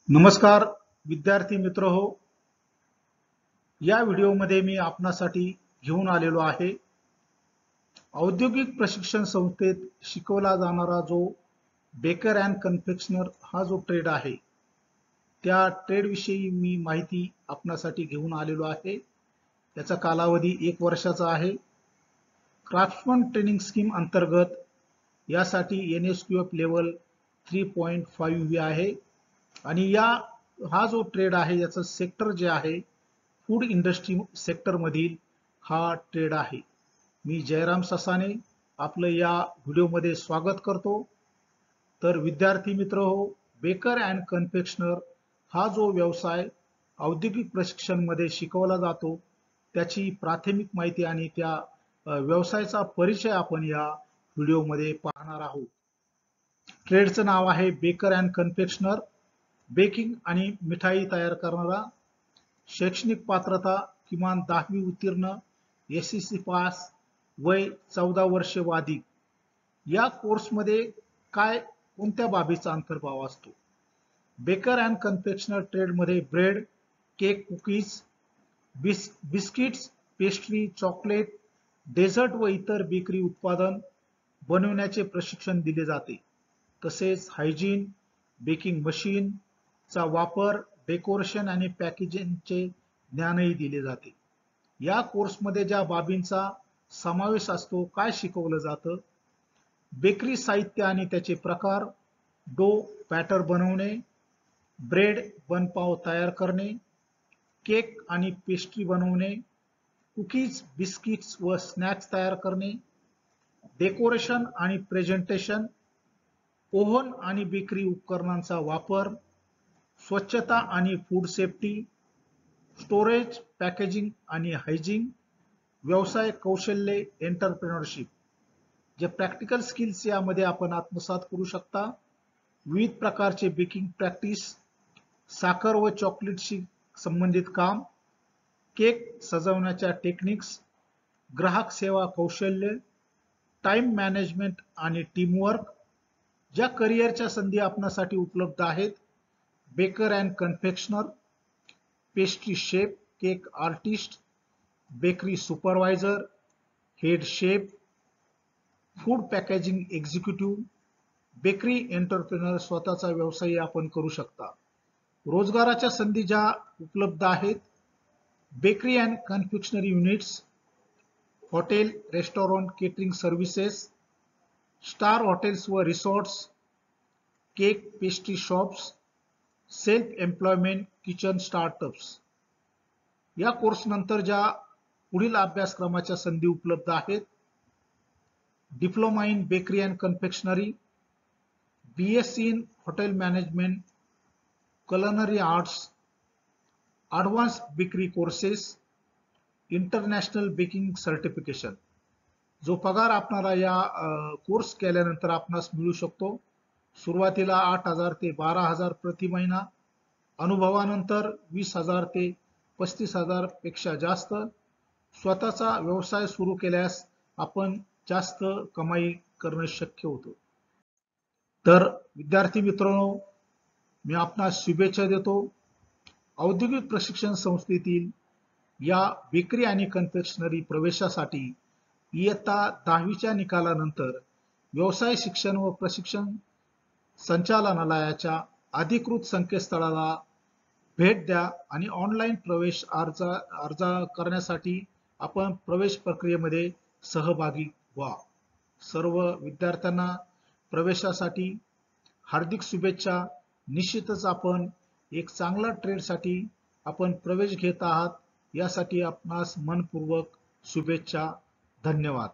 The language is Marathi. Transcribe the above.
नमस्कार विद्यार्थी मित्र हो, या व्हिडिओमध्ये मी आपणासाठी घेऊन आलेलो आहे औद्योगिक प्रशिक्षण संस्थेत शिकवला जाणारा जो बेकर अँड कन्फेक्शनर हा जो ट्रेड आहे त्या ट्रेड विषयी मी माहिती आपणासाठी घेऊन आलेलो आहे। याचा कालावधी 1 वर्षाचा आहे। क्राफ्ट्समन ट्रेनिंग स्कीम अंतर्गत यासाठी NSQF लेवल 3.5 आहे आणि हा जो ट्रेड आहे याचं सेक्टर जे आहे फूड इंडस्ट्री सेक्टर मधील हा ट्रेड आहे। मी जयराम ससाने आपलं या व्हिडिओमध्ये स्वागत करतो। तर विद्यार्थी मित्र हो, बेकर अँड कन्फेक्शनर हा जो व्यवसाय औद्योगिक प्रशिक्षण मध्ये शिकवला जातो त्याची प्राथमिक माहिती आणि त्या व्यवसायाचा परिचय आपण या व्हिडिओमध्ये पाहणार आहोत। ट्रेडचं नाव आहे बेकर अँड कन्फेक्शनर, बेकिंग आणि मिठाई तयार करणारा। शैक्षणिक पात्रता किमान 10वी उत्तीर्ण, SSC पास, वय 14 वर्षे व अधिक। या कोर्समध्ये कोणत्या बाबीचा अंतर्भाव असतो? बेकर अँड कन्फेक्शनर ट्रेडमध्ये bread, cake, cookies, biscuits, pastry, chocolate, dessert व इतर बेकरी उत्पादन बनवण्याचे प्रशिक्षण दिले जाते। तसेच हायजीन, बेकिंग मशीन चा वापर, डेकोरेशन आणि पॅकेजिंगचे ज्ञानही दिले जाते। या कोर्समध्ये ज्या बाबींचा समावेश असतो, काय शिकवलं जातं? बेकरी साहित्य आणि त्याचे प्रकार, डो बॅटर बनवणे, ब्रेड बनपाव तयार करणे, केक आणि पेस्ट्री बनवणे, कुकीज, बिस्किट्स व स्नॅक्स तयार करणे, डेकोरेशन आणि प्रेझेंटेशन, ओव्हन आणि बेकरी उपकरणांचा वापर, स्वच्छता आणि फूड सेफ्टी, स्टोरेज, पॅकेजिंग आणि हायजीन, व्यवसाय कौशल्ये, एंटरप्रेन्योरशिप। जे प्रॅक्टिकल स्किल्स यामध्ये आपण आत्मसात करू शकता। विविध प्रकारचे बेकिंग प्रॅक्टिस, साखर व चॉकलेटशी संबंधित काम, केक सजवण्याच्या टेक्निक्स, ग्राहक सेवा कौशल्य, टाइम मॅनेजमेंट आणि टीमवर्क। ज्या करिअरच्या संधी आपणासाठी उपलब्ध आहेत: baker and confectioner, pastry chef, cake artist, bakery supervisor, head chef, food packaging executive, bakery entrepreneur, स्वतःचा व्यवसाय आपण करू शकता। रोजगाराच्या संधी ज्या उपलब्ध आहेत: bakery and confectionery units, hotel, restaurant, catering services, star hotels व resorts, cake pastry shops, self employment, kitchen startups. या कोर्स नंतर ज्या पुढील अभ्यासक्रमाच्या संधी उपलब्ध आहेत: diploma in bakery and confectionery, BSc in hotel management, culinary arts, advance bakery courses, international baking certification. जो पगार आपणाला या कोर्स केल्यानंतर आपणास मिळू शकतो। सुरुवातीला 8,000 ते 12,000 प्रति महिना, अनुभवानंतर 20,000 ते 35,000 पेक्षा जास्त। स्वतःचा व्यवसाय सुरू केल्यास आपण जास्त कमाई करणे शक्य होतं। तर विद्यार्थी मित्रांनो, मी आपणास शुभेच्छा देतो। औद्योगिक प्रशिक्षण संस्थेतील या बेकरी आणि कन्फेक्शनरी प्रवेशासाठी इयत्ता 10वीच्या निकालानंतर व्यवसाय शिक्षण व प्रशिक्षण संचालनालयाच्या अधिकृत संकेतस्थळाला भेट द्या आणि ऑनलाईन प्रवेश अर्ज करण्यासाठी आपण प्रवेश प्रक्रियेमध्ये सहभागी व्हा। सर्व विद्यार्थ्यांना प्रवेशासाठी हार्दिक शुभेच्छा। निश्चितच आपण एक चांगला ट्रेडसाठी आपण प्रवेश घेत आहात, यासाठी आपणास मनपूर्वक शुभेच्छा। धन्यवाद।